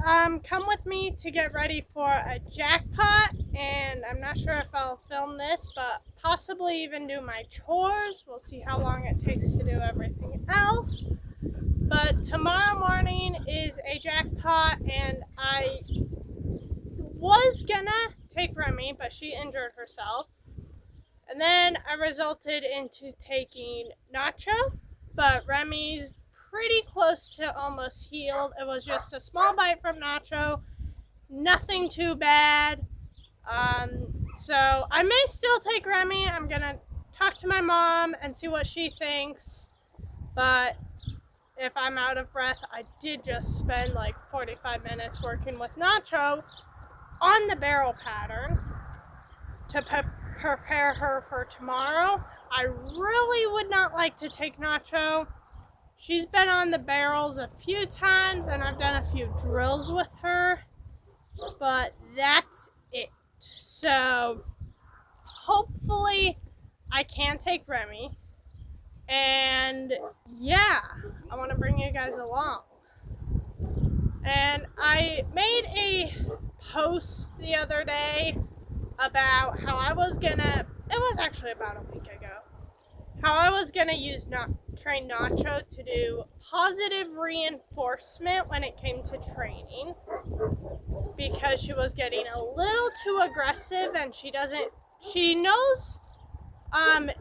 come with me to get ready for a jackpot, and I'm not sure if I'll film this, but possibly even do my chores. We'll see how long it takes to do everything else. But tomorrow morning is a jackpot, and I was gonna take Remy, but she injured herself. And then I resulted into taking Nacho, but Remy's pretty close to almost healed. It was just a small bite from Nacho, nothing too bad. So I may still take Remy. I'm gonna talk to my mom and see what she thinks. But if I'm out of breath, I did just spend like 45 minutes working with Nacho on the barrel pattern to prepare her for tomorrow. I really would not like to take Nacho. She's been on the barrels a few times and I've done a few drills with her, but that's it. So hopefully I can take Remy, and yeah, I want to bring you guys along. And I made a post the other day about how I was gonna, it was actually about a week ago, how I was gonna train Nacho to do positive reinforcement when it came to training, because she was getting a little too aggressive, and she knows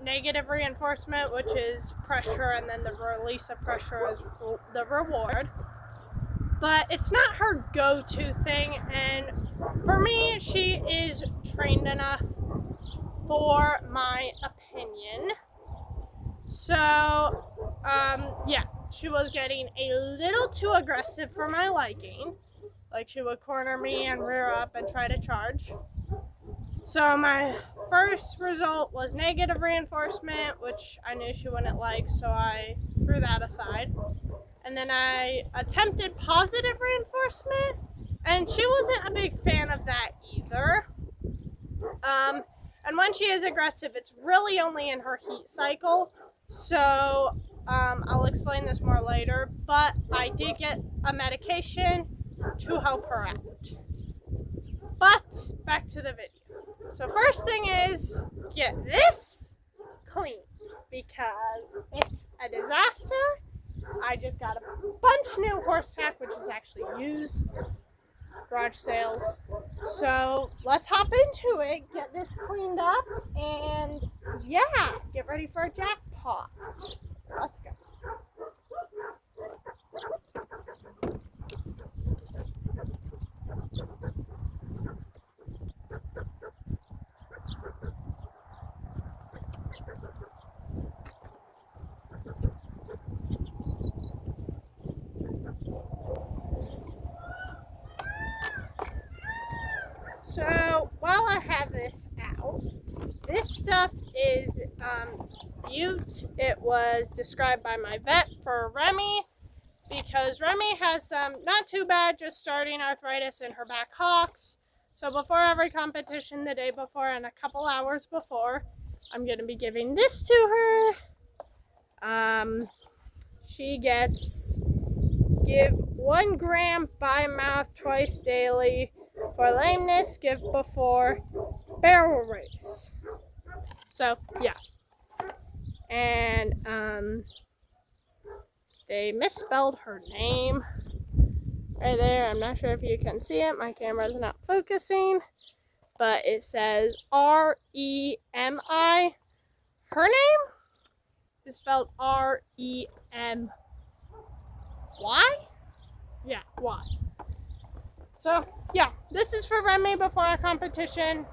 negative reinforcement, which is pressure, and then the release of pressure is the reward, but it's not her go-to thing. And for me, she is trained enough for my opinion. So yeah, she was getting a little too aggressive for my liking. Like, she would corner me and rear up and try to charge. So my first result was negative reinforcement, which I knew she wouldn't like, so I threw that aside. And then I attempted positive reinforcement, and she wasn't a big fan of that either. And when she is aggressive, it's really only in her heat cycle. So I'll explain this more later, but I did get a medication to help her out. But back to the video. So first thing is, get this clean, because it's a disaster. I just got a bunch new horse tack, which is actually used, garage sales. So let's hop into it, get this cleaned up, and yeah, get ready for a jackpot. Let's go. So while I have this out, this stuff is Butte. It was described by my vet for Remy, because Remy has some not too bad, just starting arthritis in her back hocks. So before every competition, the day before and a couple hours before, I'm going to be giving this to her. She gets, give 1 gram by mouth twice daily. For lameness, give before barrel race. So yeah, and they misspelled her name right there. I'm not sure if you can see it. My camera's not focusing, but it says Remi. Her name is spelled Remy. Yeah, Y. So yeah, this is for Remy before our competition.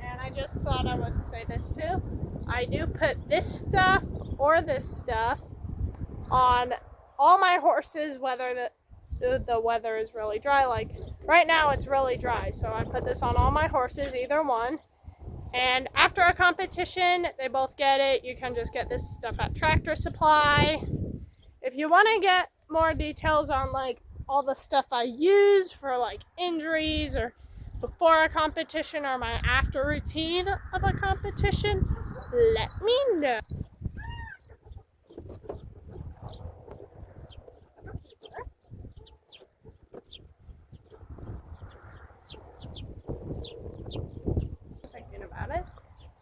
And I just thought I would say this too. I do put this stuff or this stuff on all my horses, whether the weather is really dry. Like right now it's really dry, so I put this on all my horses, either one. And after a competition, they both get it. You can just get this stuff at Tractor Supply. If you want to get more details on like all the stuff I use for like injuries or before a competition or my after routine of a competition, let me know.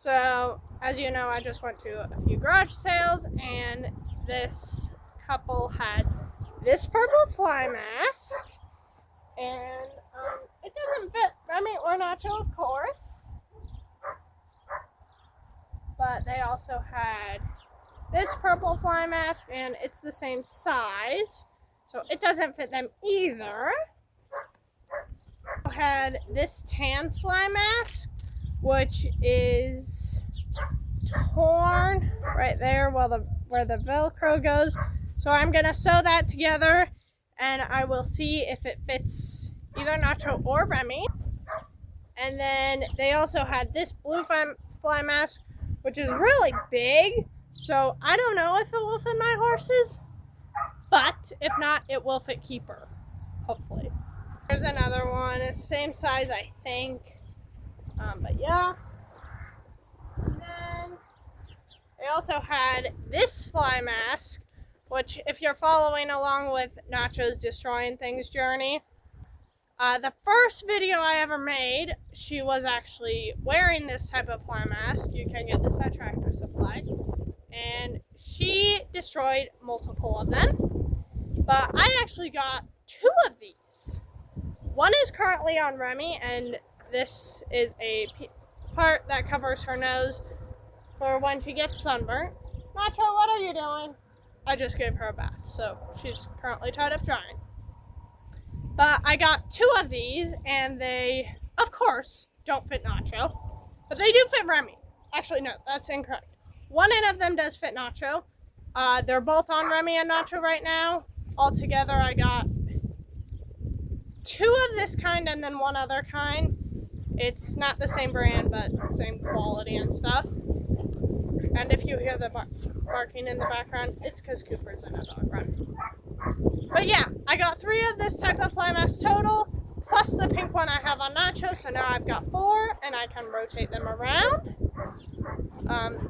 So, as you know, I just went to a few garage sales, and this couple had this purple fly mask, and it doesn't fit Remy or Nacho, of course, but they also had this purple fly mask, and it's the same size, so it doesn't fit them either. I had this tan fly mask, which is torn right there where the Velcro goes. So I'm gonna sew that together, and I will see if it fits either Nacho or Remy. And then they also had this blue fly mask, which is really big. So I don't know if it will fit my horses, but if not, it will fit Keeper, hopefully. There's another one, it's the same size, I think. But yeah. And then they also had this fly mask, which if you're following along with Nacho's Destroying Things journey, the first video I ever made, she was actually wearing this type of fly mask. You can get this at Tractor Supply. And she destroyed multiple of them. But I actually got 2 of these. One is currently on Remy, and this is a part that covers her nose for when she gets sunburnt. Nacho, what are you doing? I just gave her a bath, so she's currently tied up drying. But I got 2 of these, and they, of course, don't fit Nacho, but they do fit Remy. Actually, no, that's incorrect. One of them does fit Nacho. They're both on Remy and Nacho right now. Altogether, I got 2 of this kind and then 1 other kind. It's not the same brand, but same quality and stuff. And if you hear the barking in the background, it's because Cooper's in a dog run. But yeah, I got 3 of this type of fly mask total, plus the pink one I have on Nacho, so now I've got 4, and I can rotate them around.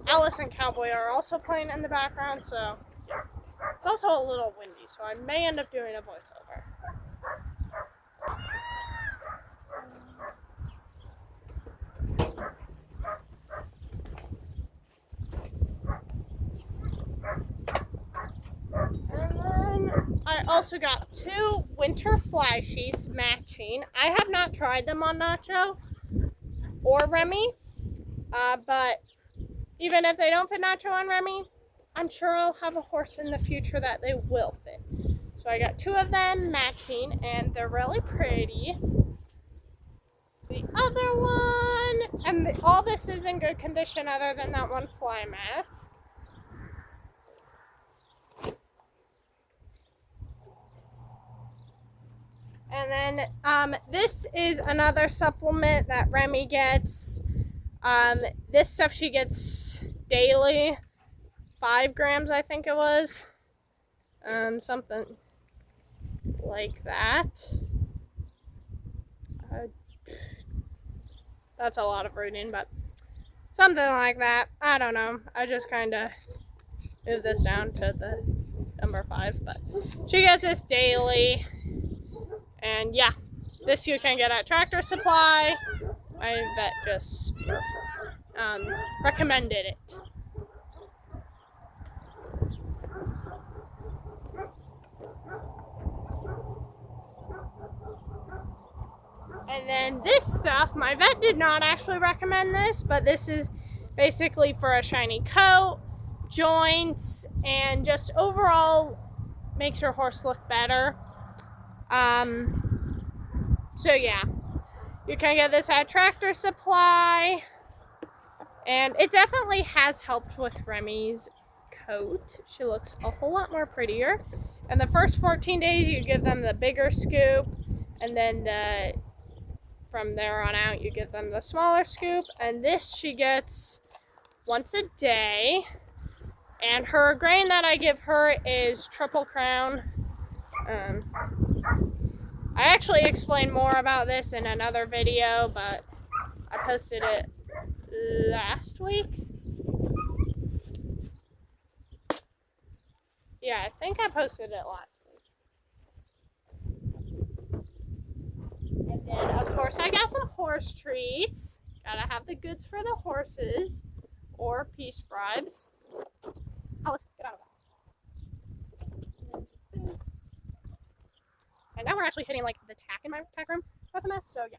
Alice and Cowboy are also playing in the background, so yeah. It's also a little windy, so I may end up doing a voiceover. And then I also got 2 winter fly sheets matching. I have not tried them on Nacho or Remy, but even if they don't fit Nacho and Remy, I'm sure I'll have a horse in the future that they will fit. So I got 2 of them matching, and they're really pretty. The other one, and all this is in good condition other than that one fly mask. And then this is another supplement that Remy gets. This stuff she gets daily, 5 grams I think it was, something like that. That's a lot of reading, but something like that. I don't know. I just kind of moved this down to the number 5, but she gets this daily. And yeah, this you can get at Tractor Supply. My vet just recommended it. And then this stuff, my vet did not actually recommend this, but this is basically for a shiny coat, joints, and just overall makes your horse look better. So yeah, you can get this at Tractor Supply, and it definitely has helped with Remy's coat. She looks a whole lot more prettier. And the first 14 days you give them the bigger scoop, and then from there on out you give them the smaller scoop, and this she gets once a day. And her grain that I give her is Triple Crown. I actually explained more about this in another video, but I posted it last week. Yeah, I think I posted it last week. And then, of course, I got some horse treats. Gotta have the goods for the horses or peace bribes. Alice, get out of that. And now we're actually hitting like the tack in my tack room. That's a mess, so yeah.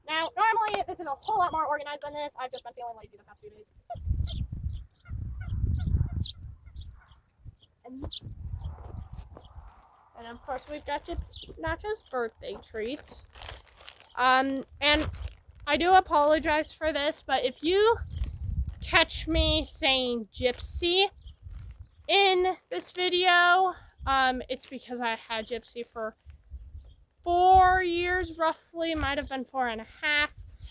Now, normally this is a whole lot more organized than this. I've just been feeling lazy the past few days. And of course we've got Nacho's birthday treats. And I do apologize for this, but if you catch me saying Gypsy in this video, it's because I had Gypsy for 4 years roughly, might have been 4.5,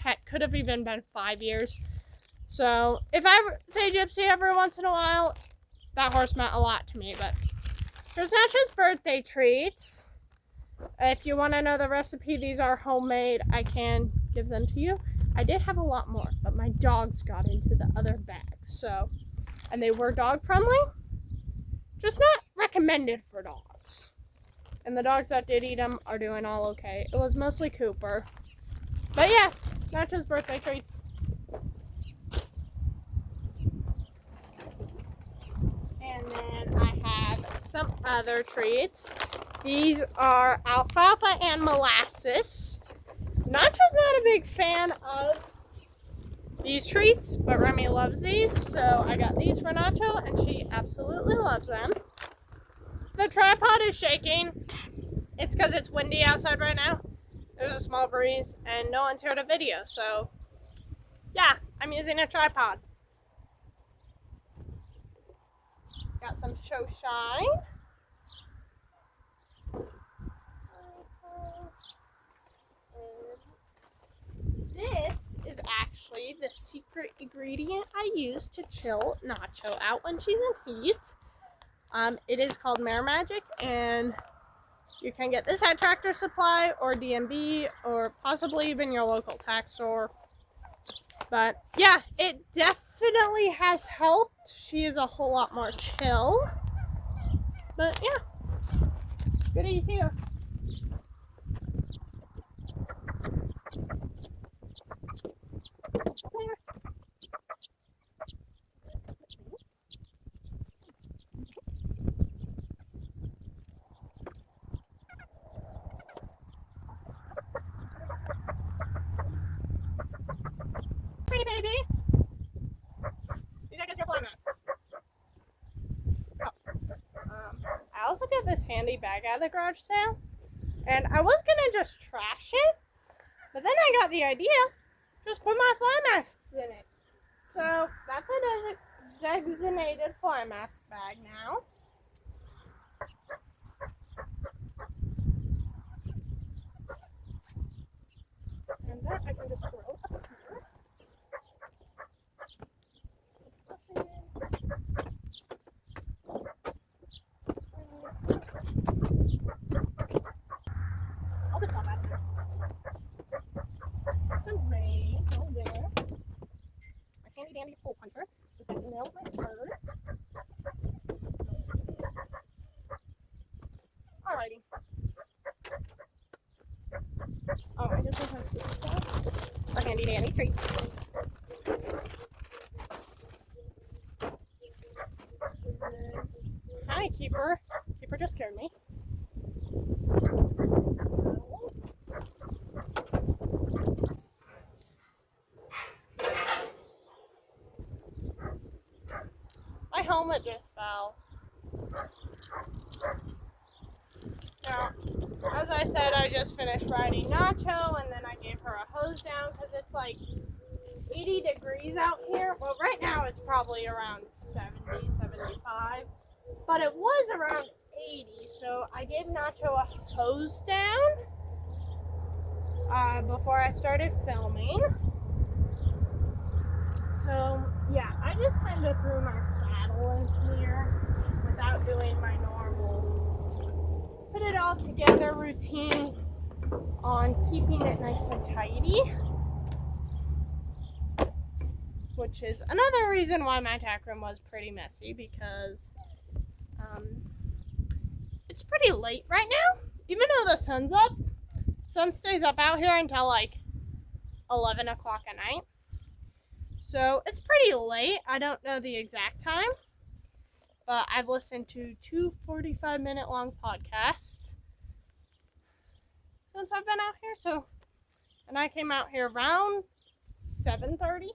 heck, could have even been 5 years. So if I say Gypsy every once in a while, that horse meant a lot to me. But here's Nacho's birthday treats. If you want to know the recipe, these are homemade. I can give them to you. I did have a lot more, but my dogs got into the other bag. So, and they were dog friendly, just not recommended for dogs. And the dogs that did eat them are doing all okay. It was mostly Cooper. But yeah, Nacho's birthday treats. And then I have some other treats. These are alfalfa and molasses. Nacho's not a big fan of these treats, but Remy loves these, so I got these for Nacho, and she absolutely loves them. The tripod is shaking. It's because it's windy outside right now. There's a small breeze, and no one's here to video, so yeah, I'm using a tripod. Got some show shine. This is actually the secret ingredient I use to chill Nacho out when she's in heat. It is called Mare Magic, and you can get this at Tractor Supply or DMB or possibly even your local tack store. But yeah, it definitely has helped. She is a whole lot more chill. But yeah, goodies here. Pretty baby. These are just your fly mats. I also got this handy bag out of the garage sale, and I was gonna just trash it, but then I got the idea, just put my fly masks in it. So that's a designated fly mask bag now. And that I can just throw up here. I'll just pop out of here. Some rain over there. My handy dandy hole puncher, which I nailed my spurs. Alrighty. Oh, I just have to do stuff for handy dandy treats. Hi, Keeper. Keeper just scared me. My helmet just fell. Now, as I said, I just finished riding Nacho, and then I gave her a hose down because it's like 80 degrees out here. Well, right now it's probably around 70, 75, but it was around 80, so I gave Nacho a hose down before I started filming. So yeah, I just kind of threw my saddle in here without doing my normal put it all together routine on keeping it nice and tidy, which is another reason why my tack room was pretty messy, because it's it's pretty late right now. Even though the sun's up, sun stays up out here until like 11 o'clock at night. So it's pretty late. I don't know the exact time, but I've listened to 2 45-minute long podcasts since I've been out here. And I came out here around 7:30.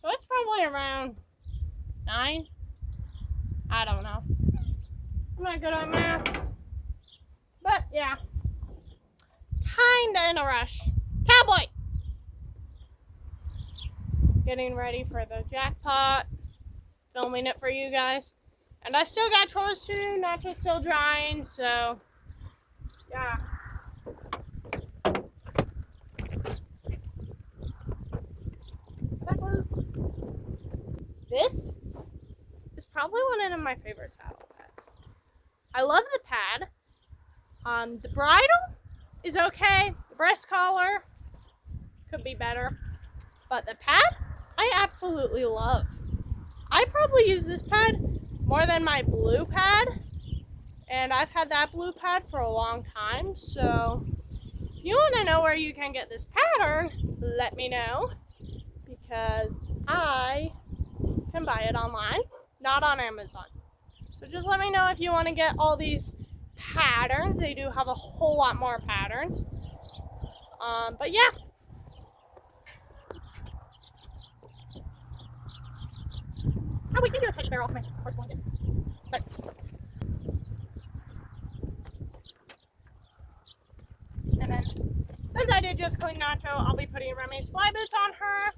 So it's probably around 9. I don't know. I'm not good at math. But yeah. Kinda in a rush. Cowboy! Getting ready for the jackpot. Filming it for you guys. And I've still got chores to do, not just still drying, so yeah. That was. This is probably one of my favorite saddle pads. I love the pad. The bridle is okay. The breast collar could be better. But the pad, I absolutely love. I probably use this pad more than my blue pad. And I've had that blue pad for a long time. So if you want to know where you can get this pattern, let me know. Because I can buy it online, not on Amazon. So just let me know if you want to get all these patterns. They do have a whole lot more patterns. But yeah. Oh, we can do a teddy bear off my horse blankets. But and then, since I did just clean Nacho, I'll be putting Remy's fly boots on her.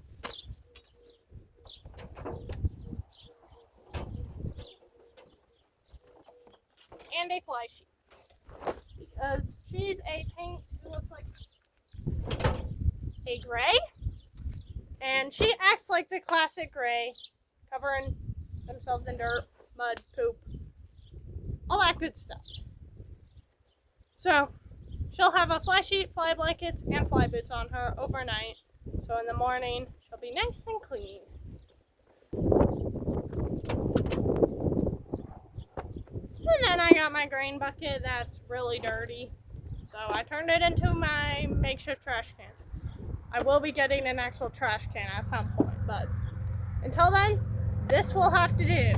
And a fly sheet. Because she's a paint who looks like a gray. And she acts like the classic gray, covering themselves in dirt, mud, poop, all that good stuff. So she'll have a fly sheet, fly blankets, and fly boots on her overnight. So in the morning, she'll be nice and clean. And then I got my grain bucket that's really dirty. So I turned it into my makeshift trash can. I will be getting an actual trash can at some point, but until then, this will have to do.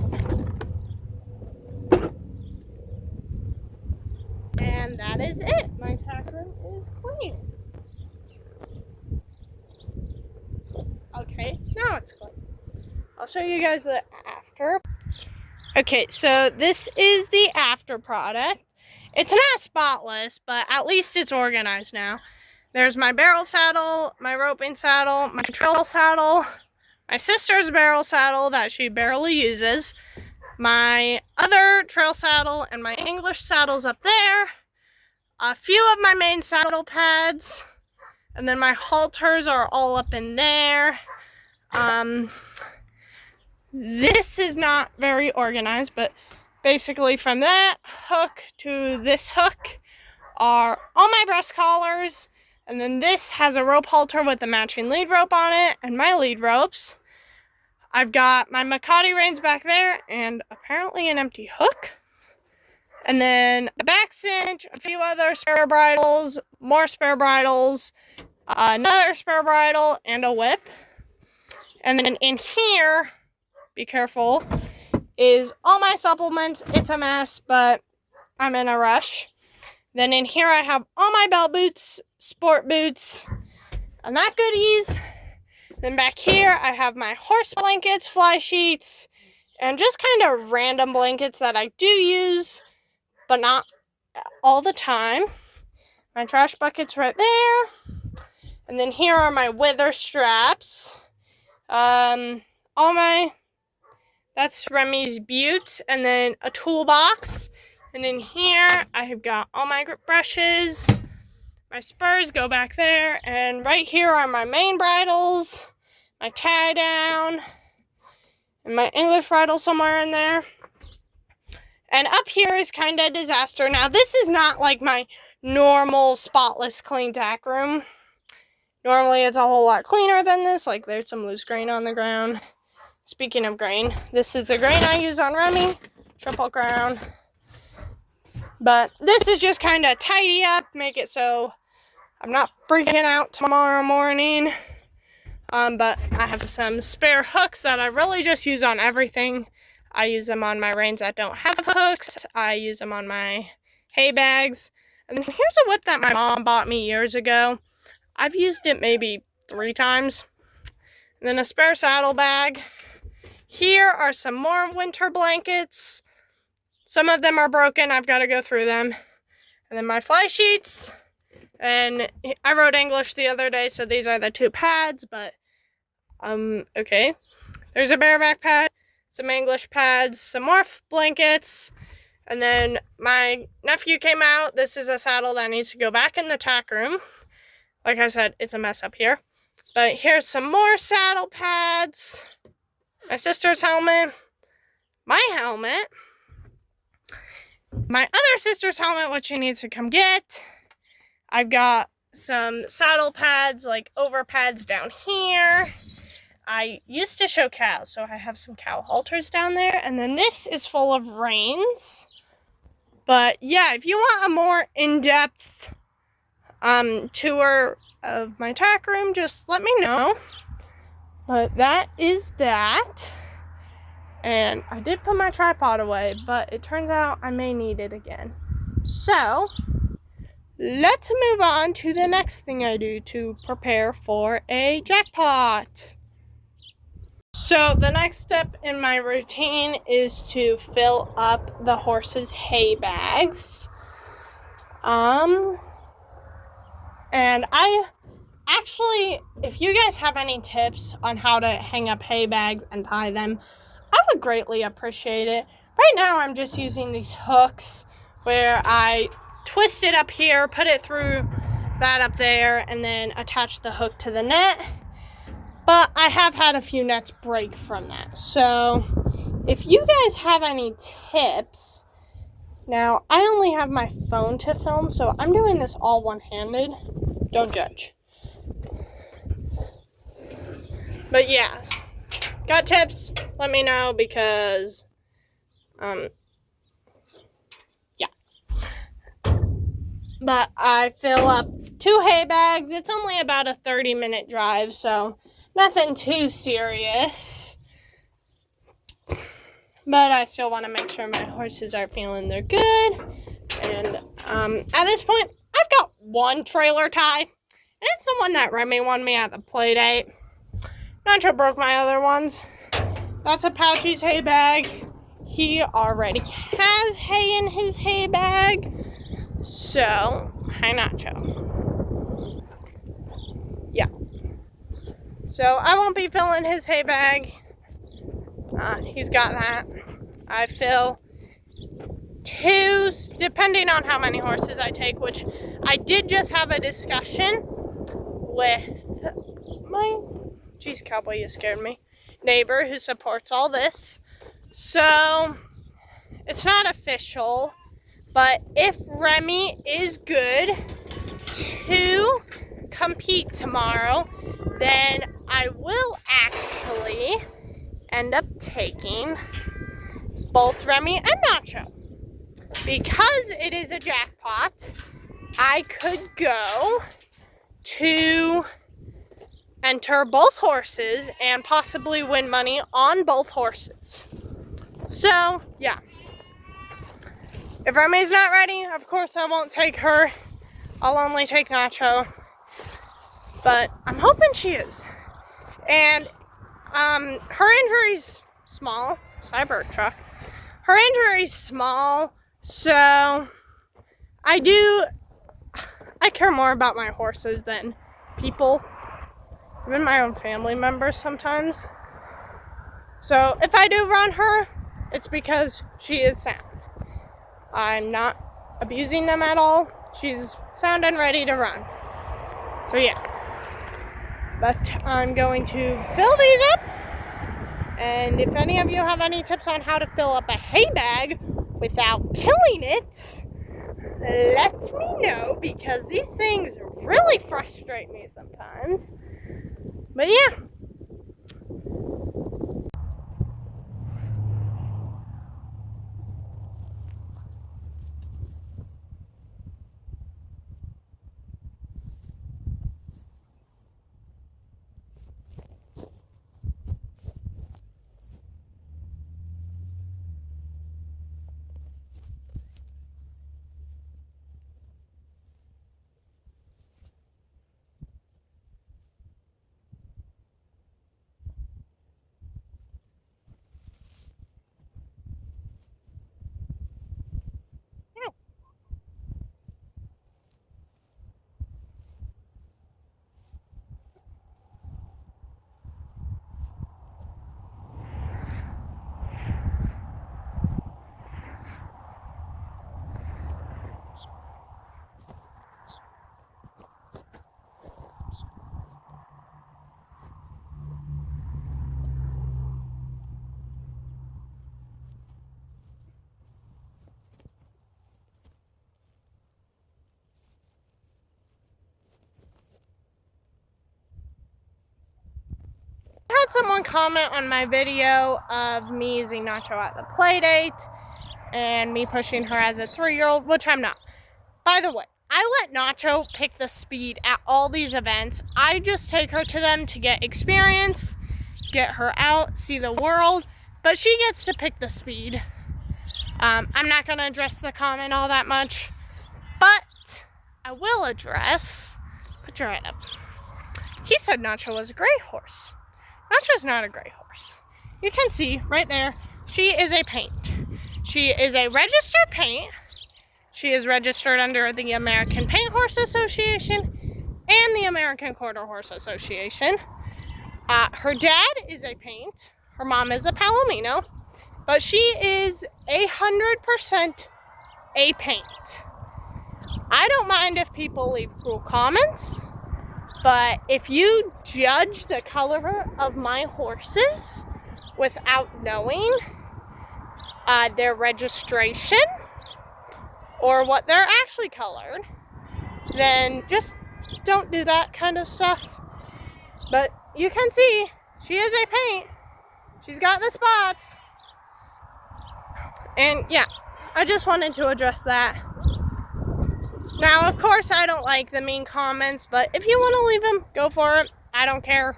And that is it. My tack room is clean. Okay, now it's clean. I'll show you guys the after. Okay, so this is the after product. It's not spotless, but at least it's organized now. There's my barrel saddle, my roping saddle, my trail saddle, my sister's barrel saddle that she barely uses, my other trail saddle, and my English saddles up there, a few of my main saddle pads, and then my halters are all up in there. This is not very organized, but basically from that hook to this hook are all my breast collars, and then this has a rope halter with a matching lead rope on it, and my lead ropes. I've got my Makati reins back there, and apparently an empty hook. And then a back cinch, a few other spare bridles, more spare bridles, another spare bridle, and a whip. And then in here, be careful, is all my supplements. It's a mess, but I'm in a rush. Then in here I have all my belt boots, sport boots, and that goodies. Then back here I have my horse blankets, fly sheets, and just kind of random blankets that I do use, but not all the time. My trash bucket's right there. And then here are my wither straps. That's Remy's butte, and then a toolbox. And in here, I have got all my grip brushes. My spurs go back there. And right here are my main bridles, my tie down, and my English bridle somewhere in there. And up here is kind of a disaster. Now, this is not like my normal spotless clean tack room. Normally, it's a whole lot cleaner than this. Like, there's some loose grain on the ground. Speaking of grain, this is the grain I use on Remy. Triple Crown. But this is just kind of tidy up, make it so I'm not freaking out tomorrow morning. But I have some spare hooks that I really just use on everything. I use them on my reins that don't have hooks. I use them on my hay bags. And here's a whip that my mom bought me years ago. I've used it maybe 3 times. And then a spare saddle bag. Here are some more winter blankets. Some of them are broken. I've got to go through them. And then my fly sheets. And I wrote English the other day, so these are the 2 pads, but okay. There's a bareback pad, some English pads, some more blankets, and then my nephew came out. This is a saddle that needs to go back in the tack room. Like I said, it's a mess up here. But here's some more saddle pads, my sister's helmet, my helmet, my other sister's helmet, which she needs to come get. I've got some saddle pads, like over pads down here. I used to show cows, so I have some cow halters down there. And then this is full of reins. But yeah, if you want a more in-depth tour of my tack room, just let me know. But that is that. And I did put my tripod away, but it turns out I may need it again. So let's move on to the next thing I do to prepare for a jackpot. So the next step in my routine is to fill up the horses' hay bags. And I actually, if you guys have any tips on how to hang up hay bags and tie them, I would greatly appreciate it. Right now I'm just using these hooks where I twist it up here, put it through that up there, and then attach the hook to the net. But I have had a few nets break from that. So if you guys have any tips, now I only have my phone to film, so I'm doing this all one-handed. Don't judge. But yeah, got tips, let me know, because but I fill up 2 hay bags. It's only about a 30-minute drive, so nothing too serious. But I still want to make sure my horses are feeling they're good. And at this point, I've got 1 trailer tie. And it's the one that Remy won me at the play date. Nacho broke my other ones. That's a Pouchy's hay bag. He already has hay in his hay bag. So, hi Nacho. Yeah. So, I won't be filling his hay bag. He's got that. I fill 2, depending on how many horses I take, which I did just have a discussion with my, geez, cowboy, you scared me, neighbor who supports all this. So, it's not official, but if Remy is good to compete tomorrow, then I will actually end up taking both Remy and Nacho. Because it is a jackpot, I could go to enter both horses and possibly win money on both horses. So, yeah. If Remy's not ready, of course I won't take her. I'll only take Nacho. But I'm hoping she is. And her injury's small. Cyber truck. Her injury's small, so I care more about my horses than people, even my own family members sometimes. So if I do run her, it's because she is sound. I'm not abusing them at all. She's sound and ready to run. So yeah. But I'm going to fill these up. And if any of you have any tips on how to fill up a hay bag without killing it, let me know, because these things really frustrate me sometimes. But yeah. had someone comment on my video of me using Nacho at the play date and me pushing her as a 3-year-old, which I'm not. By the way, I let Nacho pick the speed at all these events. I just take her to them to get experience, get her out, see the world, but she gets to pick the speed. I'm not going to address the comment all that much, but I will address, put your head up. He said Nacho was a gray horse. Nacho's not a gray horse. You can see right there, she is a paint. She is a registered paint. She is registered under the American Paint Horse Association and the American Quarter Horse Association. Her dad is a paint. Her mom is a Palomino. But she is 100% a paint. I don't mind if people leave cruel comments, but if you judge the color of my horses without knowing their registration or what they're actually colored, then just don't do that kind of stuff. But you can see she is a paint. She's got the spots. And yeah, I just wanted to address that. Now, of course, I don't like the mean comments, but if you want to leave them, go for it. I don't care.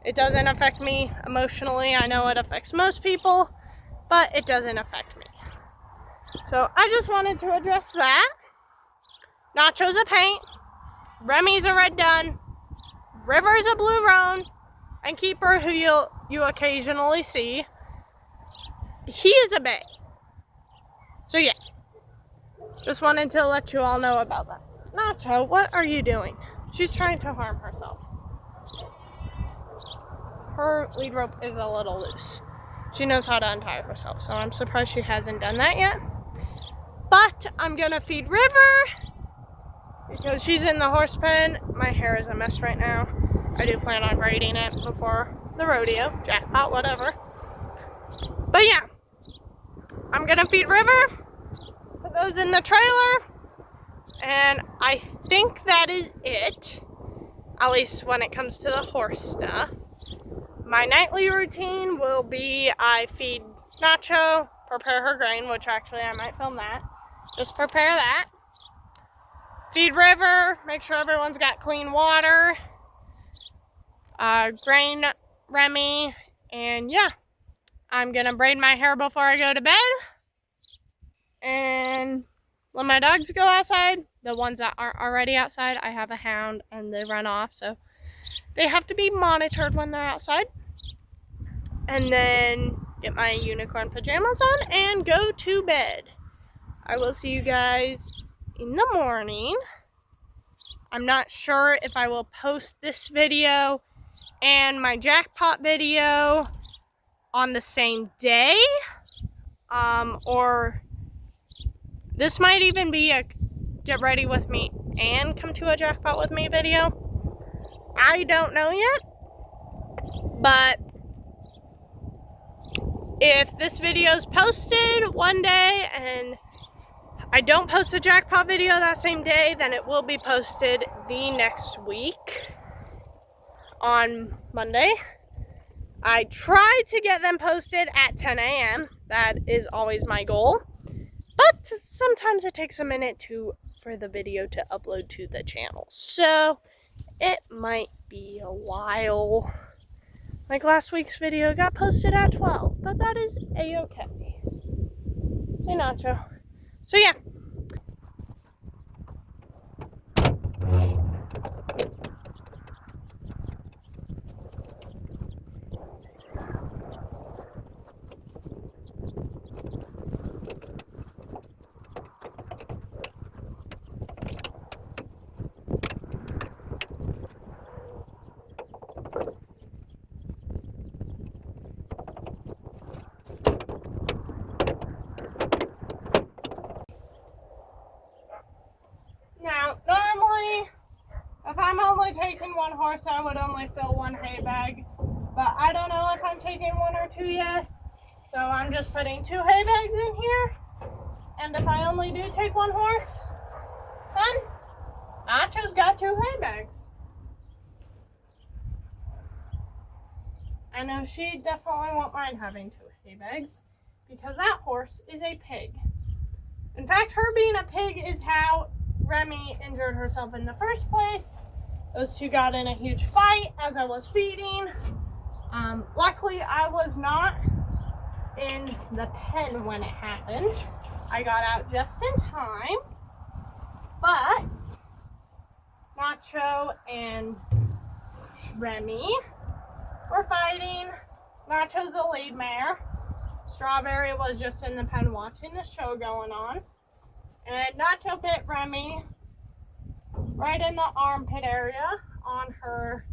It doesn't affect me emotionally. I know it affects most people, but it doesn't affect me. So I just wanted to address that. Nacho's a paint. Remy's a red dun. River's a blue roan. And Keeper, who you occasionally see, he is a bay. So yeah, just wanted to let you all know about that. Nacho, what are you doing? She's trying to harm herself. Her lead rope is a little loose. She knows how to untie herself, so I'm surprised she hasn't done that yet. But I'm gonna feed River because she's in the horse pen. My hair is a mess right now. I do plan on braiding it before the rodeo, jackpot, whatever. But yeah, I'm gonna feed River, put those in the trailer, and I think that is it, at least when it comes to the horse stuff. My nightly routine will be I feed Nacho, prepare her grain, which actually I might film that. Just prepare that. Feed River, make sure everyone's got clean water. Grain Remy, and yeah, I'm gonna braid my hair before I go to bed and let my dogs go outside. The ones that aren't already outside, I have a hound and they run off, so they have to be monitored when they're outside. And then get my unicorn pajamas on and go to bed. I will see you guys in the morning. I'm not sure if I will post this video and my jackpot video on the same day, or this might even be a get ready with me and come to a jackpot with me video. I don't know yet, but if this video is posted one day and I don't post a jackpot video that same day, then it will be posted the next week on Monday. I try to get them posted at 10 a.m. That is always my goal. But sometimes it takes a minute for the video to upload to the channel. So it might be a while. Like last week's video got posted at 12, but that is a-okay. Hey Nacho. So yeah. Now, normally, if I'm only taking one horse, I would only fill one hay bag. But I don't know if I'm taking one or two yet. So I'm just putting 2 hay bags in here. And if I only do take one horse, then Nacho's got 2 hay bags. I know she definitely won't mind having 2 hay bags because that horse is a pig. In fact, her being a pig is how Remy injured herself in the first place. Those two got in a huge fight as I was feeding. Luckily, I was not in the pen when it happened. I got out just in time. But Nacho and Remy were fighting. Nacho's the lead mare. Strawberry was just in the pen watching the show going on. And Nacho bit Remy right in the armpit area on her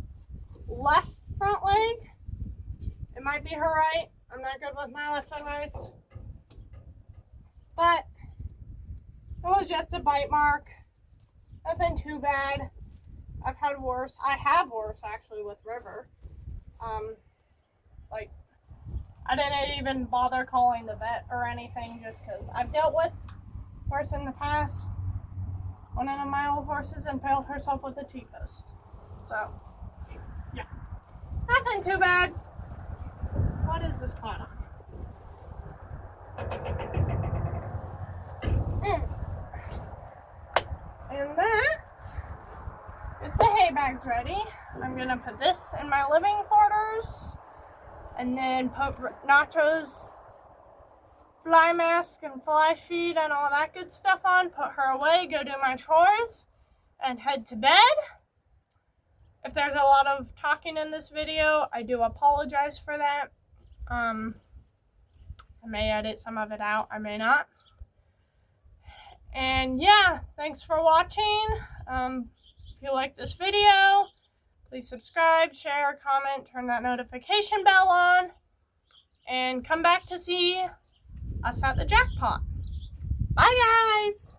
left front leg. It might be her right. I'm not good with my left and rights. But it was just a bite mark. Nothing too bad. I've had worse. I have worse actually with River. I didn't even bother calling the vet or anything just because I've dealt with worse in the past. One of my old horses impaled herself with a T-post. So, yeah. Nothing too bad. What is this caught on? And that, it's the hay bags ready. I'm going to put this in my living quarters. And then put Nacho's fly mask and fly sheet and all that good stuff on. Put her away, go do my chores, and head to bed. If there's a lot of talking in this video, I do apologize for that. I may edit some of it out, I may not. And yeah, thanks for watching. If you like this video, please subscribe, share, comment, turn that notification bell on, and come back to see us at the Jackpot. Bye, guys!